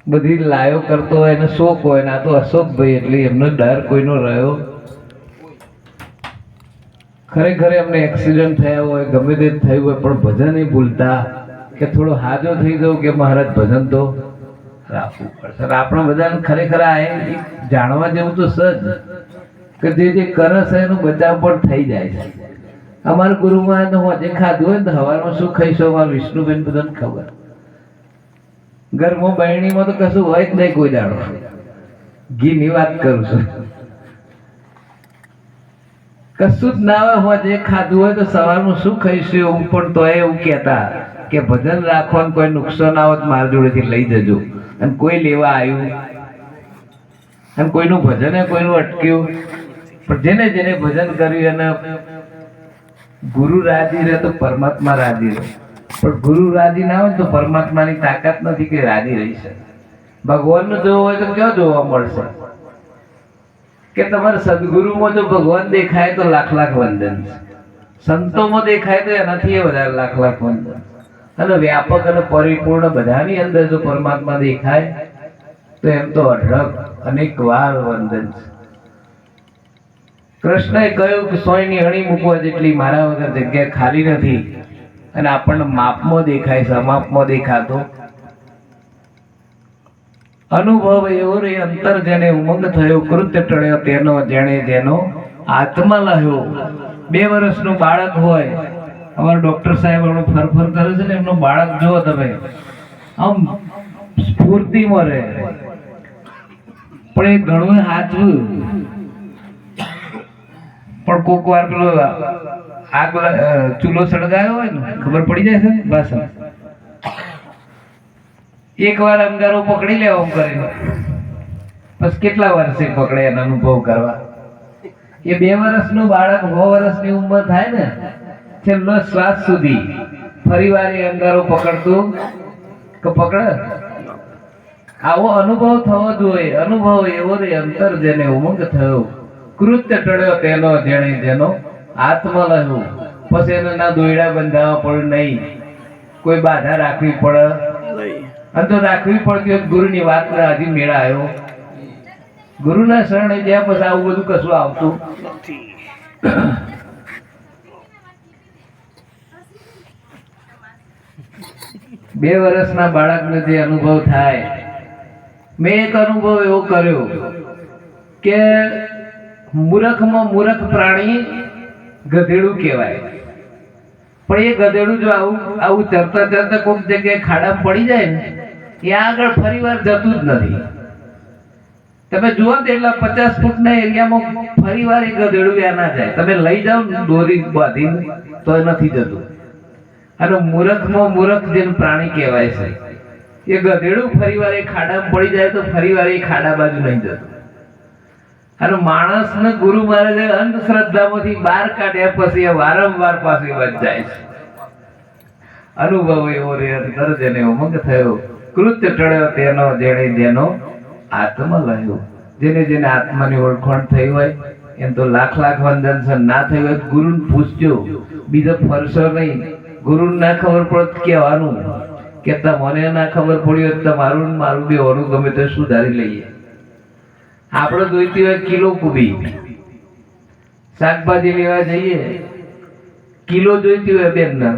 બધી લાયો કરતો હોય ને શોખ હોય ને આ તો અશોકભાઈ એટલે એમનો ડર કોઈનો રહ્યો. ખરેખર એમને એક્સિડન્ટ થયા હોય ગમે તે થયું હોય પણ ભજન નહીં ભૂલતા કે થોડો હાજો થઈ જવું કે મહારાજ ભજન તો રાખવું પડશે. આપણે બધાને ખરેખર આ જાણવા જેવું તો સજ કે જે કરે છે એનો બચાવ પણ થઈ જાય છે. અમારા ગુરુમાં હું આજે ખાધું હોય ને હવારમાં શું ખાઈશું અમારા વિષ્ણુબેન બધાને ખબર. ઘરમાં બહેણીમાં તો કશું હોય જ નહીં કોઈ દાડો. ઘીની વાત કરું છું. કશું જ ના હોય હું જે ખાધું હોય તો સવારમાં શું ખાઈશું એવું પણ તો એવું કહેતા કે ભજન રાખવાનું કોઈ નુકસાન આવે તો મારા જોડેથી લઈ જજો. અને કોઈ લેવા આવ્યું અને કોઈનું ભજન કોઈનું અટક્યું પણ જેને જેને ભજન કર્યું એને ગુરુ રાજી રહે તો પરમાત્મા રાજી રહે. પણ ગુરુ રાજી ના હોય તો પરમાત્માની તાકાત નથી કે રાજી રહી શકે. ભગવાનનું જોવું હોય તો ક્યાં જોવા મળશે કે તમારે સદગુરુમાં જો ભગવાન દેખાય તો લાખ લાખ વંદન છે. સંતોમાં દેખાય તો એનાથી વધારે લાખ લાખ વંદન. અને વ્યાપક અને પરિપૂર્ણ બધાની અંદર જો પરમાત્મા દેખાય તો એમ તો અઢળક અનેક વાર વંદન છે. કૃષ્ણએ કહ્યું કે સોયની અણી મૂકવા જેટલી મારા વગર જગ્યા ખાલી નથી. અને આપણને માપમાં દેખાય છે અમાપમાં દેખાતો અનુભવ એવો રે અંતર જેને ઉમંગ થયો કૃત્ય ટળ્યો તેનો જેણે જેનો આત્મા લહ્યો. 2 વર્ષનું બાળક હોય અમારા ડોક્ટર સાહેબ એમનું ફરફર કરે છે ને એમનું બાળક જુઓ તમે આમ સ્ફૂર્તિમાં રહે પણ એ ઘણું હાચવું પણ કોક વાર પેલો આગ ચૂલો સળગાયો હોય ને ખબર પડી જાય છે બસ એક વાર અંગારો પકડી લેવો કરીને બસ કેટલા વર્ષે પકડે એનો અનુભવ કરવા. એ 2 વર્ષનું બાળક 9 વર્ષની ઉંમર થાય ને છેલ્લો શ્વાસ સુધી ફરી વાર એ અંગારો પકડતું કે પકડ. આવો અનુભવ થવો જોઈએ. અનુભવ એવો રે અંતર જેને ઉમંગ થયો કૃત્ય ટળ્યો તેનો જેણે જેનો આત્મા લહ્યો. પછી એને ના દોયડા બંધાવવા પડે નહીં, કોઈ બાધા રાખવી પડે અને તો રાખવી પડતી હોય ગુરુની વાત હજી મેળા આવ્યો. ગુરુના શરણે જ્યાં પછી આવું બધું કશું આવતું નથી. 2 વર્ષના બાળકને જે અનુભવ થાય, મેં એક અનુભવ એવો કર્યો કે મૂર્ખમાં મૂર્ખ પ્રાણી ગધેડું કહેવાય. પણ એ ગધેડું જો આવું આવું ચરતા ચરતા કોઈક જગ્યાએ ખાડામાં પડી જાય ને ત્યાં આગળ ફરી વાર જતું જ નથી. તમે જુઓ ને એટલા 50 ફૂટના એરિયામાં ફરી વાર એ ગધેડું ત્યાં ના જાય. તમે લઈ જાઓ ને દોરી બાંધીને તો નથી જતું. અને મૂર્ખમાં મૂર્ખ જેમ પ્રાણી કહેવાય છે એ ગધેડું ફરી વાર એ ખાડામાં પડી જાય તો ફરી વાર એ ખાડા બાજુ નહીં જતું. અને માણસને ગુરુ મહારાજે અંધશ્રદ્ધામાંથી બહાર કાઢ્યા પછી વારંવાર પાછી વચ જાય છે. અનુભવ એવો રે અંતર જેને ઉમંગ થયો કૃત્ય ટળ્યો તેનો જેણે જેનો આત્મા લહ્યો. જેને જેને આત્માની ઓળખાણ થઈ હોય એમ તો લાખ લાખ વંદન છે. ના થઈ હોય તો ગુરુને પૂછજો, બીજો ફરશો નહીં. ગુરુને ના ખબર પડે કહેવાનું કે તમને ના ખબર પડી હોય તમારું મારું બી હોનું ગમે તો સુધારી લઈએ. આપણે જોઈતી હોય કિલો કુબી શાકભાજી લેવા જઈએ, કિલો જોઈતી હોય બેન ના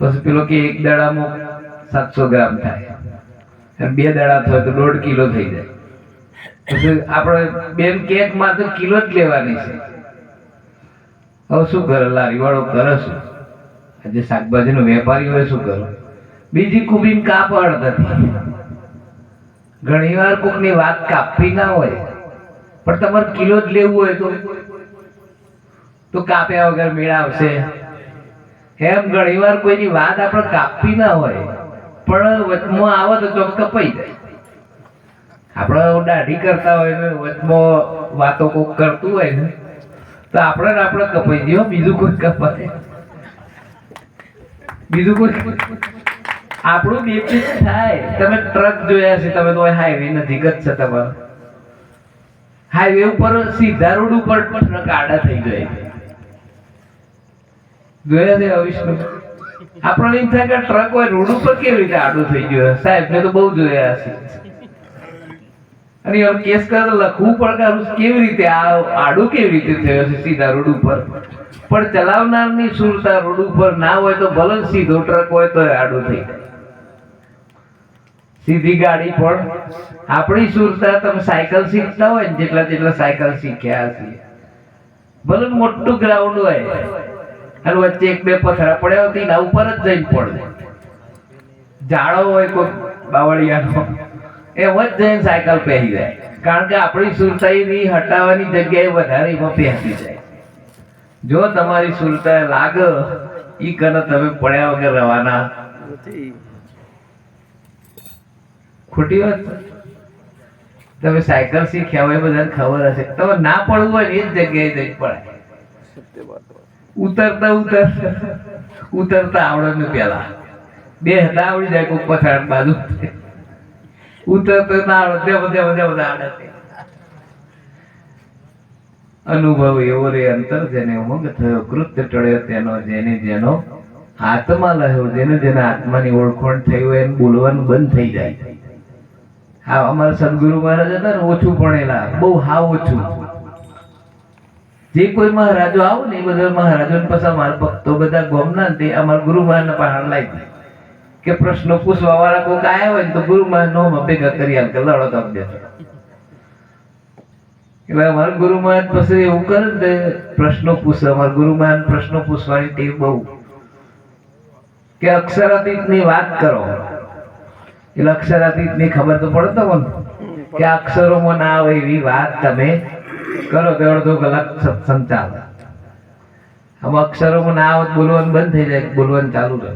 પછી પેલો કે એક દાડામાં 700 ગ્રામ થાય અને 2 દાડા થાય તો 1.5 કિલો થઈ જાય. પછી આપણે બેન કેક માં તો કિલો જ લેવાની છે. હવે શું કરે લારી વાળો કરે શું? જે શાકભાજી નો વેપારી હોય શું કરે? બીજી કુબી કાપડ નથી. ઘણી વાર કોકની વાત કાપવી ના હોય પણ તમારે કિલો જ લેવું હોય તો કાપ્યા વગર મેળ આવશે. એમ ઘણી વાર કોઈની વાત આપણે કાપવી ના હોય પણ વચમાં આવે તો ચોક કપાઈ જાય. આપણે દાઢી કરતા હોય ને વચમાં વાતો કોક કરતું હોય ને તો આપણે કપાઈ દઈએ. બીજું કોઈ કપાય, બીજું કોઈ આપણું બેફિક થાય. તમે ટ્રક જોયા છે, તમે તો હાઈવે નજીક જ છે. તમારે હાઈવે ઉપર સીધા રોડ ઉપર ટ્રક આડા થઈ જાય. જોયા છે અવિષ્ણુ? આપણને એમ થાય કે ટ્રક હોય રોડ ઉપર કેવી રીતે આડું થઈ ગયું સાહેબ મેં તો બહુ જોયા છે અને એનો કેસ કરે તો લખવું પડે કેવી રીતે આ આડું કેવી રીતે થયો છે સીધા રોડ ઉપર પણ ચલાવનારની સુરતા રોડ ઉપર ના હોય તો ભલે સીધો ટ્રક હોય તો આડું થઈ જાય સીધી ગાડી પણ આપણી સુરતા તમે સાયકલ શીખતા હોય ને જેટલા સાયકલ શીખ્યા હશે ભલે મોટું ગ્રાઉન્ડ હોય અને વચ્ચે એક બે પથરા પડ્યા હોય એના ઉપર જ જઈને પડે ઝાડો હોય કોઈ બાવળિયાનો એમ જ જઈને સાયકલ પહેરી જાય કારણ કે આપણી સુરતાઈની હટાવવાની જગ્યાએ વધારે એમાં પહેરી જાય જો તમારી સુરતા લાગે ઈ કને તમે પડ્યા વગર રવાના ખોટી વાત તમે સાયકલ શીખ્યા હોય બધાને ખબર હશે તમે ના પડવું હોય ને એ જ જગ્યાએ જઈને પડાય ઉતરતા આવડે ને પેલા બે હતા આવડી જાય કોઈ પછાડ બાજુ ઉતરતો ના આવડે બધા આવડે અનુભવ એવો રે અંતર જેને ઉમંગ થયો કૃત્ય ટળ્યો તેનો જેનો આત્મા લહ્યો જેને આત્માની ઓળખોણ થઈ હોય એને બોલવાનું બંધ થઈ જાય હા અમારા સદગુરુ મહારાજ હતા ને ઓછું ભણેલા બહુ હાવ ઓછું જે કોઈ મહારાજો આવો ને એ બધા મહારાજો પાછા મારા ભક્તો બધા ગોમના તે અમારા ગુરુ મહારાજ પહાડ લાવી કે પ્રશ્નો પૂછવા વાળા કોઈક આવ્યા હોય ને તો ગુરુ મહારાજ નો ભેગા કરી આલ કે લડો તો એટલે અમારા ગુરુ મહારાજ પછી એવું કરે ને પ્રશ્નો પૂછે અમારા ગુરુ મહારાજ પ્રશ્નો પૂછવાની ટેવ બહુ કે અક્ષરાતીત ની વાત કરો એટલે અક્ષરાતીત ની ખબર તો પડે તો કે અક્ષરોમાં ના આવે એવી વાત તમે કરો તો અડધો કલાક સત્સંગ ચાલે આમ અક્ષરોમાં ના આવત બોલવાનું બંધ થઈ જાય બોલવાનું ચાલુ રહે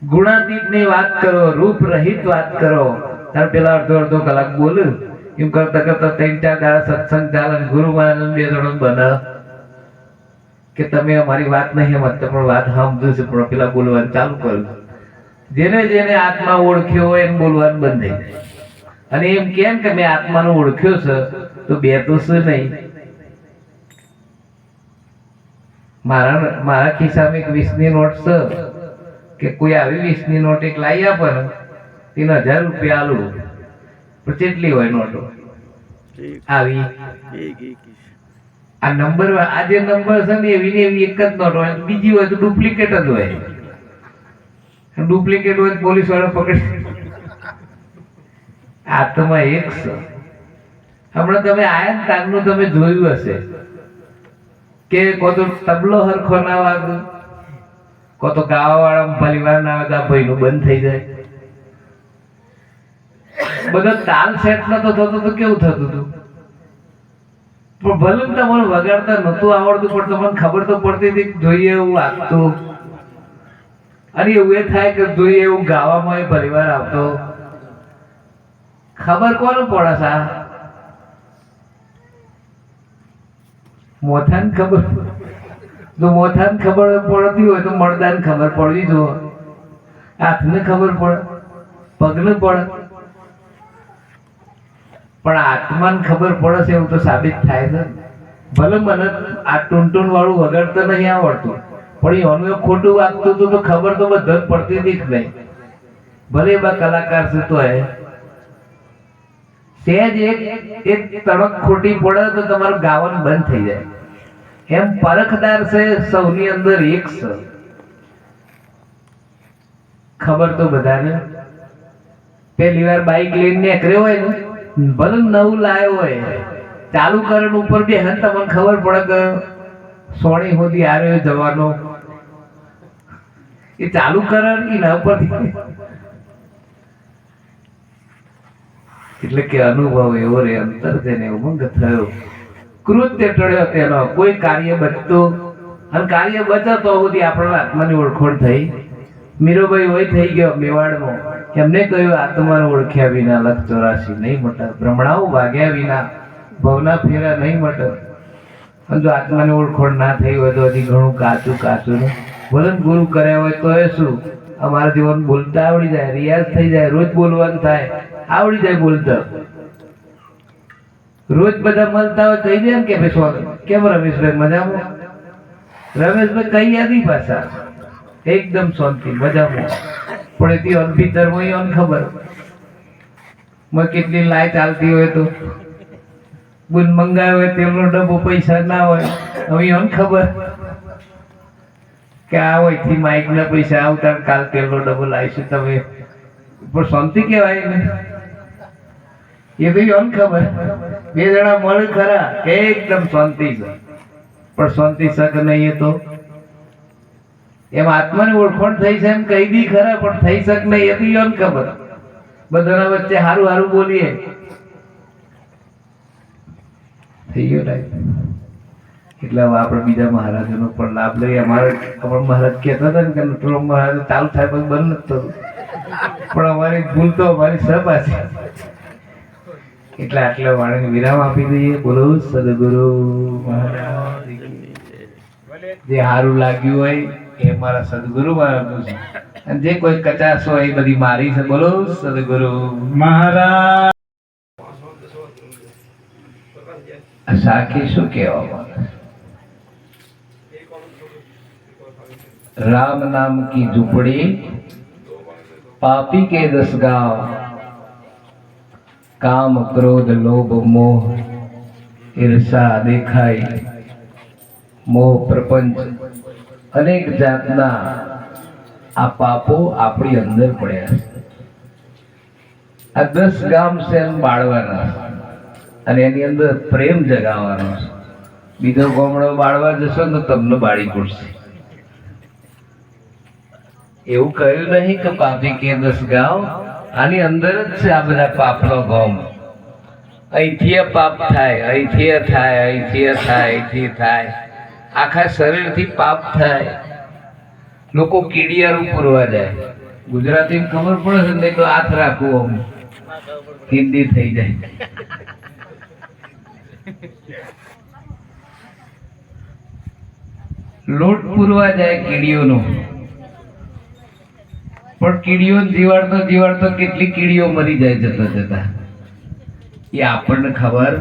ગુણાતીત ની વાત કરો રૂપ રહિત વાત કરો ત્યારે પેલા અડધો કલાક બોલ એમ કરતા કરતા 3-4 દાડા સત્સંગ ચાલે ગુરુ મહારાજ બે જણો બને કે તમે અમારી વાત નહીં સમજતા પણ વાત સમજો છે પણ પેલા બોલવાનું ચાલુ કર્યું જેને આત્મા ઓળખ્યો હોય એને બોલવાનું બંધ થઈ જાય અને એમ કેમ કે મેં આત્માનો ઓળખ્યો છે તો બે તો શું નહીં મારા ખિસ્સામાં એક 20 ની નોટ છે કે કોઈ આવી 20 ની નોટ એક લાવી આપે ને 3000 રૂપિયા આલું પણ કેટલી હોય નોટો આવી આ નંબર આ જે નંબર છે ને એવી એક જ નોટ હોય બીજી હોય તો ડુપ્લિકેટ જ હોય ડુપ્લિકેટ હોય પોલીસ વાળા પકડે આત્મા એક છે હમણાં તમે આયા ને તારનું તમે જોયું હશે કે કો તો તબલો હરખો ના વાગે કો તો ગાવા વાળા પરિવાર ના આવે તો ભાઈનું બંધ થઈ જાય બધો તાલ સેટ નતો થતો તો કેવું થતું હતું પણ ભલે તમને વગાડતા નતું આવડતું પણ તમને ખબર તો પડતી હતી જોઈએ એવું વાગતું અને એવું એ થાય કે જોઈએ એવું ગાવામાં પરિવાર આવતો ખબર કોને પડે સા મોથાને ખબર જો મોથાને ખબર પડતી હોય તો મળદાને ખબર પડવી જો હાથને ખબર પડે પગને પડે પણ આત્માને ખબર પડે છે એવું તો સાબિત થાય છે ભલે મને આ ટૂંટૂન વાળું વગાડતા નહીં આવડતું પણ એનું ખોટું વાગતું હતું તો ખબર તો બધા પડતી હતી જ નહીં ભલે એવા કલાકાર છે તો સહેજ એક તડક ખોટી પડે તો તમારું ગાવાનું બંધ થઈ જાય એમ પરખદાર છે સૌની અંદર એક છે ખબર તો બધાને પહેલી વાર બાઈક લઈને નીકળ્યો હોય ને ભલે નવું લાવ્યો હોય ચાલુ કરણ ઉપર બે હન તમને ખબર પડે કે સોણી સુધી આવ્યો જવાનો એ ચાલુ કરણ એના ઉપરથી એટલે કે અનુભવ એવો રે અંતર જેને ઉમંગ થયો કૃત્ય ટળ્યો તેનો કોઈ કાર્ય બચતું અને કાર્ય બચતો સુધી આપણા આત્માની ઓળખોણ થઈ મીરોભાઈ હોય થઈ ગયો મેવાડમાં એમને કહ્યું આત્માને ઓળખ્યા વિના લખ 84 નહીં મટે ભ્રમણાઓ ભાગ્યા વિના ભવના ફેરા નહીં મટે અને જો આત્માની ઓળખોણ ના થઈ હોય તો હજી ઘણું કાચું ને ભલે ગુરુ કર્યા હોય તો એ શું અમારા જીવન બોલતા આવડી જાય રિયાઝ થઈ જાય રોજ બોલવાનું થાય આવડી જાય બોલતા રોજ બધા મળતા હોય કહી દે કે ભાઈ સ્વાગત કેમ રમેશભાઈ મજામાં રમેશભાઈ કઈ યાદી પાછા એકદમ શાંતિ મજામાં. પણ એથી ભીતરમાં અન ખબર માં કેટલી લાઈટ ચાલતી હોય તો બુન મંગાવ્યો હોય તેલનો ડબ્બો પૈસા ના હોય, હવે અન ખબર કે આ હોય થી માઇક ના પૈસા આવતા કાલ તેલનો ડબ્બો લાવીશું તમે, પણ શાંતિ કહેવાય ને એ તો અન ખબર. બે જણા મળે ખરા એકદમ શાંતિ છે, પણ શાંતિ શક નહીં. એ તો એમ આત્માની ઓળખાણ થઈ છે એમ કહી દી ખરા, પણ થઈ શક નહીં એ તો અન ખબર. બધાના વચ્ચે હારું હારું બોલીએ થઈ ગયો લાઈફ. એટલે હવે આપણે બીજા મહારાજોનો પણ લાભ લઈએ. અમારે મહારાજ કહેતા હતા ને કે થોડો મહારાજ ચાલુ થાય પછી બંધ નથી થતું, પણ અમારી ભૂલ તો અમારી સહપાસી. એટલે આટલા વાણીને વિરામ આપી દઈએ. બોલો સદગુરુ મહારાજ. જે સારું લાગ્યું હોય એ મારા સદગુરુ મહારાજનું છે, અને જે કોઈ કચાશ હોય એ બધી મારી છે. બોલો સદગુરુ મહારાજ. સાખી શું કહેવા? राम नाम की झुपड़ी पापी के 10 गांव, काम क्रोध लोभ मोह ईर्षा देखाई मोह प्रपंच अनेक जातना आ पापो आपणी अंदर पड़े। आ 10 गाम से बाळवाना અને એની અંદર પ્રેમ જગાવવાનો. બીજો ગામડો બાળવા જશો ને તમને બાળી પડશે. એવું કહ્યું નહીં કે પાપી કે 10 ગામ, આની અંદર જ છે આ બધા પાપનો ગામ. અહીંથી પાપ થાય, અહીંથી થાય, અહીંથી થાય, અહીંથી થાય, આખા શરીરથી પાપ થાય. લોકો કીડિયારું પૂરવા જાય. ગુજરાતી ખબર પડે છે ને તો હાથ રાખવું, આમ હિન્દી થઈ જાય. લોટ પૂરવા જાય કીડીઓનો, પણ કીડીઓ જીવાડતો જીવાડતો કેટલી કીડીઓ મરી જાય જતા જતા. એ આપણને ખબર.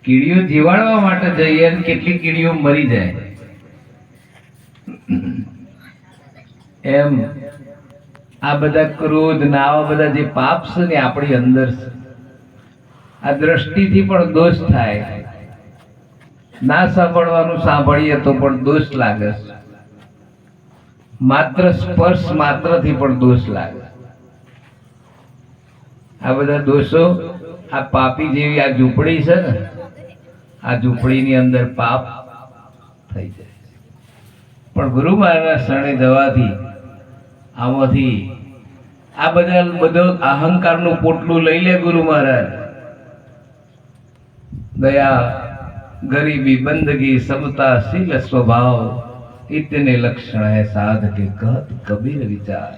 કીડીઓ જીવાડવા માટે જઈએ અને કેટલી કીડીઓ મરી જાય. એમ આ બધા ક્રોધ ના આવા બધા જે પાપ છે ને આપણી અંદર છે. આ દ્રષ્ટિથી પણ દોષ થાય. ના સાંભળવાનું સાંભળીએ તો પણ દોષ લાગે. માત્ર સ્પર્શ માત્રથી પણ દોષ લાગે. આ બધા દોષો આ પાપી જેવી આ ઝૂંપડી છે ને, આ ઝૂંપડીની અંદર પાપ થઈ જાય. પણ ગુરુ મહારાજના શરણે જવાથી આમાંથી આ બધો અહંકારનું પોટલું લઈ લે ગુરુ મહારાજ. दया गरीबी बंदगी समता शील स्वभाव इतने लक्षण है साध के कहत कबीर विचार.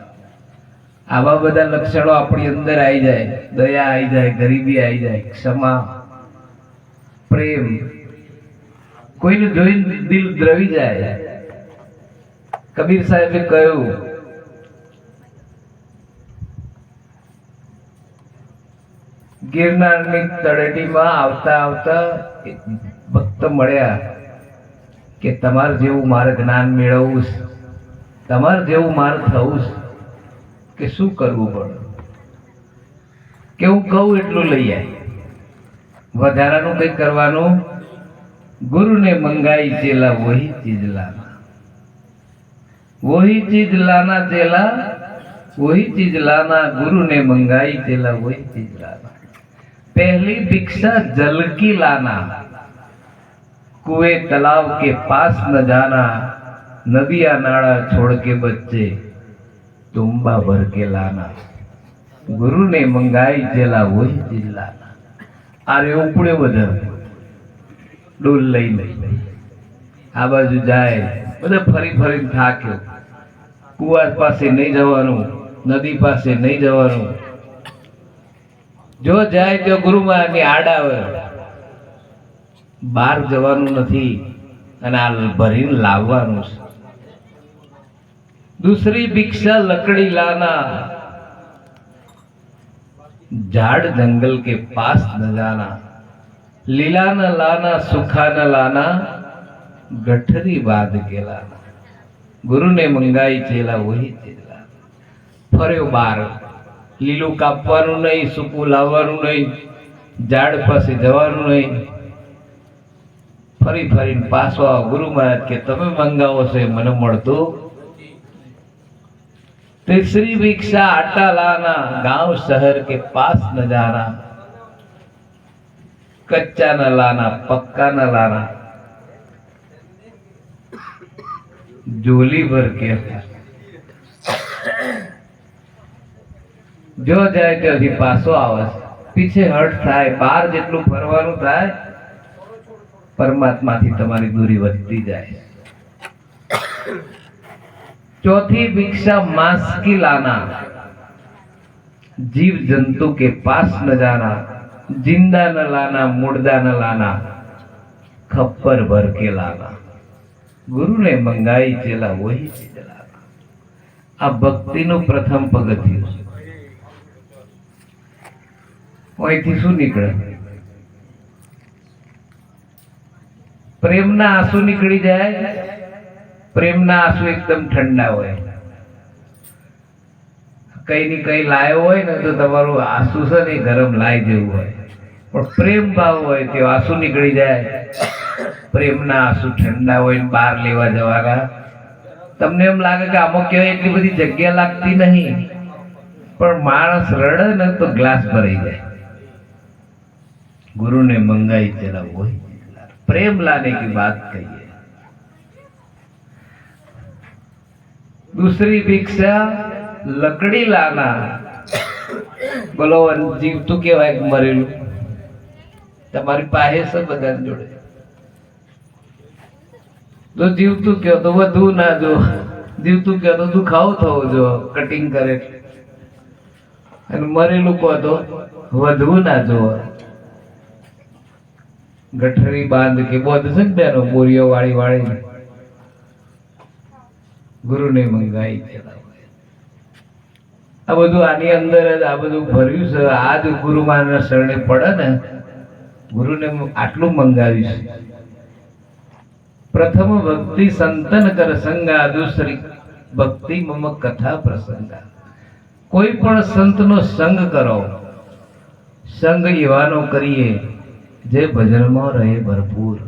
आवा બધા લક્ષણો આપણી અંદર આવી જાય. દયા આવી જાય, ગરીબી આવી જાય, ક્ષમા, પ્રેમ, કોઈને જોઈને દિલ દ્રવી જાય. કબીર સાહેબે કહ્યું, ગિરનારની તળેટીમાં આવતા આવતા એક ભક્ત મળ્યા કે તમારે જેવું મારે જ્ઞાન મેળવવું છે, તમારે જેવું મારે થવું છે, કે શું કરવું પડે? કે હું કહું એટલું લઈ આય, વધારાનું કંઈ કરવાનું. ગુરુને મંગાઈ ચેલા વહી ચીજ લાના, વહી ચીજ લાના ચેલા, वही चीज लाना. गुरु ने मंगाई चेला वही चीज लाना. पहली भिक्षा जल की लाना, कुएं तालाब के पास न जाना, नदिया नाड़ा छोड़ के बच्चे तुम्बा भर के लाना. गुरु ने मंगाई चेला वही चीज लाना. आरे उपड़े બધા ડોલ લઈને આ બાજુ જાય. બધા ફરી ફરીને થાક્યો. કુવા પાસે નહીં જવાનું, નદી પાસે નહીં જવાનું. જો જાય તો ગુરુ મહારાજની આડ આવે. બહાર જવાનું નથી અને આ ભરીને લાવવાનું છે. दूसरी भिक्षा लकड़ी लाना, झाड़ जंगल के पास न जाना, लीला न लाना, सूखा न लाना, गठरी बांध के लाना. ગુરુને મંગાઈ ચેલા વહી ચેલા. ફર્યો બાર, લીલું કાપવાનું નહીં, સૂકું લાવવાનું નહીં, ઝાડ પાસે જવાનું નહીં. ફરી ફરીને પાછો આવો. ગુરુ મહારાજ કે તમે મંગાવો છો એ મને મળતું. तीसरी भिक्षा आटा लाना, गांव शहर के पास न जाना, कच्चा न लाना, पक्का न लाना, झोली भर के जो जाए ત્યાંથી પાછો આવે. પીછે હટ થાય, બહાર જેટલું ફરવાનું થાય પરમાત્માથી તમારી દૂરી વધતી જાય. चौथी भिक्षा मांस की लाना, जीव जंतु के पास न जाना, जिंदा न लाना, मुर्दा न लाना, खप्पर भर के लाना. गुरु ने मंगाई चेला वही चीज लाना. આ ભક્તિનું પ્રથમ પગથિયું. અહીંથી શું નીકળે? પ્રેમના આંસુ નીકળી જાય. પ્રેમના આંસુ એકદમ ઠંડા હોય. કઈ ની કઈ લાયો હોય ને તો તમારું આંસુ છે ને ગરમ લાઈ જેવું હોય, પણ પ્રેમ ભાવ હોય તે આંસુ નીકળી જાય. પ્રેમના આંસુ ઠંડા હોય ને બહાર લેવા જવાના. તમને એમ લાગે કે આમાં કહેવાય એટલી બધી જગ્યા લાગતી નહીં, પણ માણસ રડે ને તો ગ્લાસ ભરાઈ જાય. गुरु ने मंगाई चला वही प्रेम लाने की बात कही है. दूसरी भिक्षा लकड़ी लाना. बोलो जीवતું કેવાય કે મરેલું? તમારી પાસે છે બધા જોડે. જો જીવતું કયો તો વધુ ના જો, જીવતું કયો તો દુખાવો થવો જો કટિંગ કરે, અને મરેલું કહો તો વધુ ના જો. ગઠરી બાંધ કે બોધ છે બેનો બોરીઓ વાળી વાળી. ગુરુ ને મંગાઈ ચેલા. આ બધું આની અંદર જ આ બધું ભર્યું છે. આ જ ગુરુ માના શરણે પડે ને, ગુરુને આટલું મંગાવ્યું છે. પ્રથમ ભક્તિ સંતન કર સંગા, દૂસરી ભક્તિ મમ કથા પ્રસંગા. કોઈ પણ સંતનો સંગ કરો. સંગ એવાનો કરીએ જે ભજનમાં રહે ભરપૂર.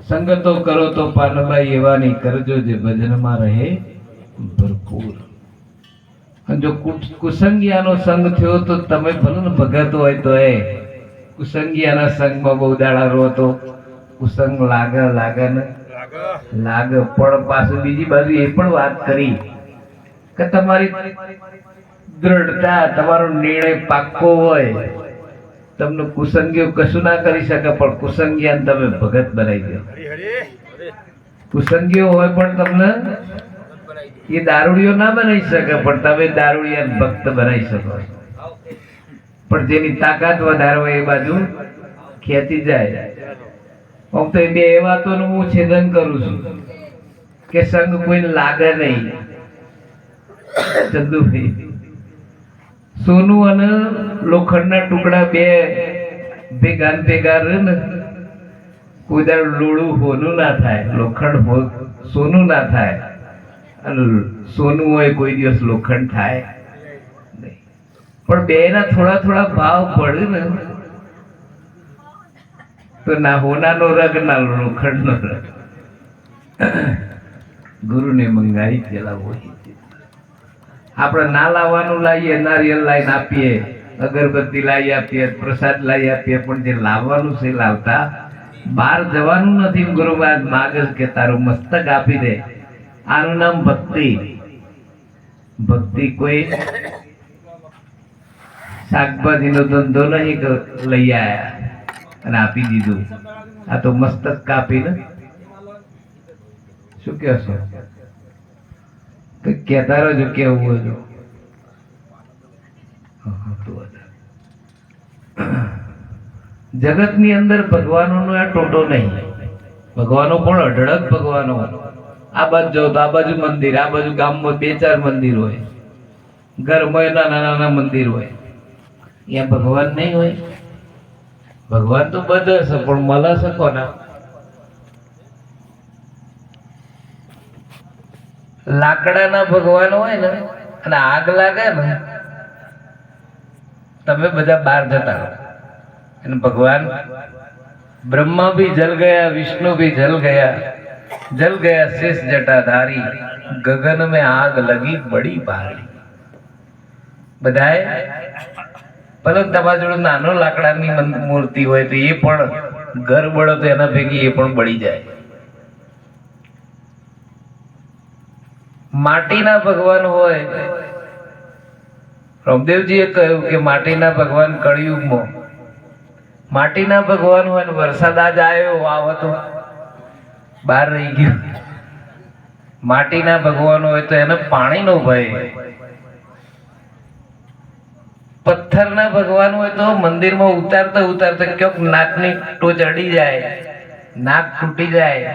સંગતો કરો તો પાનભાઈ એવાની કરજો જે ભજનમાં રહે ભરપૂર. અને જો કુસંગિયાનો સંગ થયો તો તમે ભલે ને ભગત હોય તો એ કુસંગિયાના સંગમાં બહુ દાડા રહો તો કુસંગ લાગે લાગે ને લાગે. પણ પાછું બીજી બાજુ એ પણ વાત કરી કે તમારી દ્રઢતા, તમારો નિર્ણય પાક્કો હોય, તમને કુસંગીઓ કશું ના કરી શકે, પણ કુસંગિયાને તમે ભગત બનાવી દો. કુસંગીઓ હોય પણ તમને એ દારૂડિયો ના બનાવી શકે, પણ તમે દારૂડિયાને ભક્ત બનાવી શકો. પણ જેની તાકાત વધારે હોય એ બાજુ ખેંચી જાય. હું તો બે એ વાતોનું હું છેદન કરું છું કે સંગ કોઈને લાગે નહીં. ચંદુભાઈ, સોનું અને લોખંડના ટુકડા બે ભેગા ભેગા રહે ને, કોઈ દાડો લોળું હોનું ના થાય, લોખંડ સોનું ના થાય, અને સોનું હોય કોઈ દિવસ લોખંડ થાય નહીં. પણ બે ના થોડા થોડા ભાવ પડે ને તો ના હોનાનો રગ ના લોખંડનો રગ. ગુરુને મંગાઈ ચેલા વહી. આપણે ના લાવવાનું લાવીએ, નારિયેળ લાવીને આપીએ, અગરબત્તી લાવી આપીએ, પ્રસાદ લાવી આપીએ, પણ જે લાવવાનું છે લાવતા. બહાર જવાનું નથી. ગુરુ મહારાજ માગે કે તારું મસ્તક આપી દે. આનું નામ ભક્તિ. ભક્તિ કોઈ શાકભાજીનો ધંધો નહીં લઈ આયા અને આપી દીધું. આ તો મસ્તક કાપીને શું કહેશો? કહેતા રહેજો કેવું હોય. જગત ની અંદર ભગવાનો નો આ ટોટો નહીં. ભગવાનો પણ અઢળક ભગવાનો. આ બાજુ જાઓ તો આ બાજુ મંદિર, આ બાજુ ગામમાં 2-4 મંદિર હોય, ઘરમાં નાના નાના મંદિર હોય. અહીંયા ભગવાન નહીં હોય. ભગવાન તો બધા છે, પણ મળે છે કોના? લાકડાના ભગવાન હોય ને અને આગ લાગે ને, તમે બધા બહાર જતા રહો અને ભગવાન ब्रह्मा भी जल गया, विष्णु भी जल गया शेष जटाधारी, गगन में आग लगी बड़ी भारी। બધાએ પરંતુ તમારા જોડે નાનો લાકડાની મૂર્તિ હોય તો એ પણ ઘર બળો તો એના ભેગી એ પણ બળી જાય। માટીના ભગવાન હોય, રામદેવજીએ કહ્યું કે માટીના ભગવાન કળિયુગમાં માટીના ભગવાન હોય ને વરસાદ આજ આવ્યો આવો તો બહાર રહી ગયો। માટીના ભગવાન હોય તો એને પાણીનો ભય। પથ્થરના ભગવાન હોય તો મંદિરમાં ઉતારતા ઉતારતા ક્યાંક નાકની ટોચ અડી જાય, નાક તૂટી જાય,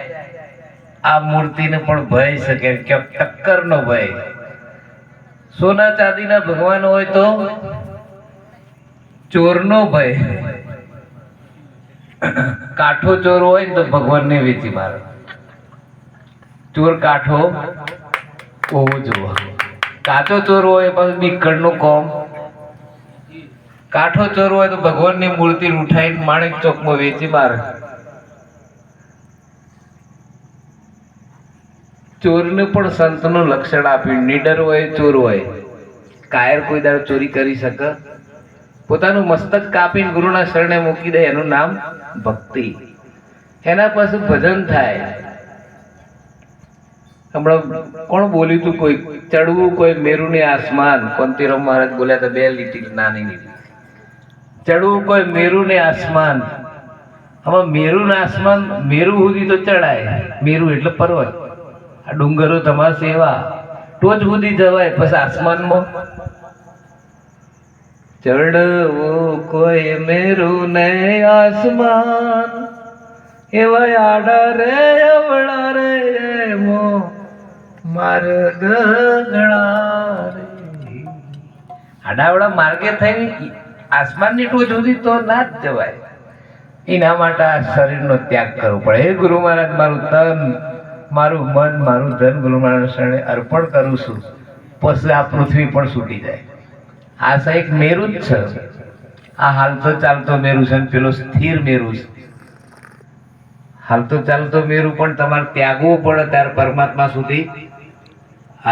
આ મૂર્તિને પણ ભય શકે, ક્યાંક ટક્કરનો ભય। સોના ચાંદીના ભગવાન હોય તો ચોરનો ભય। કાઠો ચોર હોય ને તો ભગવાનને વેચી મારે। ચોર કાઠો હોવો જોઈએ, કાચો ચોર હોય પછી બીકડનું કોમ। કાઠો ચોર હોય તો ભગવાનની મૂર્તિ ઉઠાઈને માણેક ચોકમાં વેચી મારે। ચોરને પણ સંતનું લક્ષણ આપ્યું, નીડર હોય ચોર હોય। કાયર કોઈ દાડો ચોરી કરી શકે? પોતાનું મસ્તક કાપીને ગુરુના શરણે મૂકી દે, એનું નામ ભક્તિ। એના પાસે ભજન થાય। હમણાં કોણ બોલ્યું તું? કોઈ ચડવું કોઈ મેરુને આસમાન, કોંતીરામ મહારાજ બોલ્યા હતા 2 લીટી નાની લીટી, ચડવું કોઈ મેરુને આસમાન। આમાં મેરુને આસમાન, મેરુ સુધી તો ચડાય, મેરુ એટલે પર્વત, આ ડુંગરો તમારા સેવા, ટોચ સુધી જવાય, પછી આસમાનમાં ચડવું કોઈ મેરુ ને આસમાન, એવા આડા રે અવળા રે મો માર્ગ ગણા રે। આડાવડા માર્ગે થઈને આસમાનની ટોચ સુધી તો ના જ જવાય। એના માટે આ શરીરનો ત્યાગ કરવો પડે। હે ગુરુ મહારાજ, મારું તન, મારું મન, મારું ધન ગુરુ મહારાજ શરણે અર્પણ કરું છું, પછી આ પૃથ્વી પણ છૂટી જાય। આ એક મેરુ જ છે, આ હાલતો ચાલતો મેરુ છે, પેલો સ્થિર મેરુ છે। હાલતો ચાલતો મેરુ પણ તમારે ત્યાગવું પડે ત્યારે પરમાત્મા સુધી,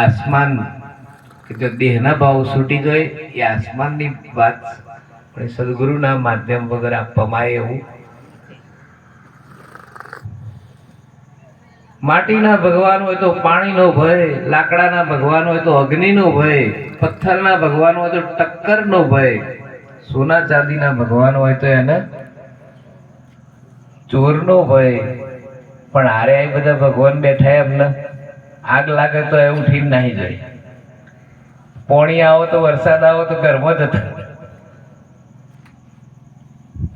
આસમાન કે જો દેહના ભાવ છૂટી જાય એ આસમાનની વાત પણ સદગુરુના માધ્યમ વગર આપવામાં આવે એવું। માટીના ભગવાન હોય તો પાણીનો ભય, લાકડાના ભગવાન હોય તો અગ્નિનો ભય, પથ્થરના ભગવાન હોય તો ટક્કરનો ભય, સોના ચાંદીના ભગવાન હોય તો એને ચોરનો ભય। પણ હારે આ બધા ભગવાન બેઠા એમને આગ લાગે તો એ ઉઠીને નાહી જાય, પોણી આવો તો વરસાદ આવો તો ઘરમાં જતા,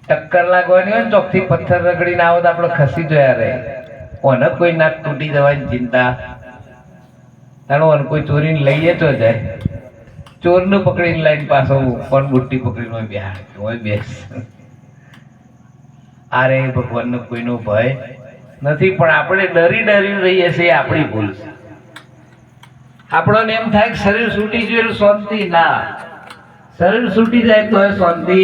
ટક્કર લાગવાની હોય ને ચોકથી પથ્થર રગડીને આવો તો આપણે ખસી જોયા રહે। ઓને કોઈ નાક તૂટી જવાની ચિંતા, તાણો કોઈ ચોરીને લઈએ તો જાય, ચોરને પકડીને લાઈન પાછો કોણ બુટ્ટી પકડીને હોય બિહાર હોય બેસ। આરે ભગવાનનો કોઈનો ભય નથી, પણ આપણે ડરી ડરીને રહીએ છીએ, આપણી ભૂલ છે। આપણને એમ થાય કે શરીર છૂટી ગયું શાંતિ, ના, શરીર છૂટી જાય તો શાંતિ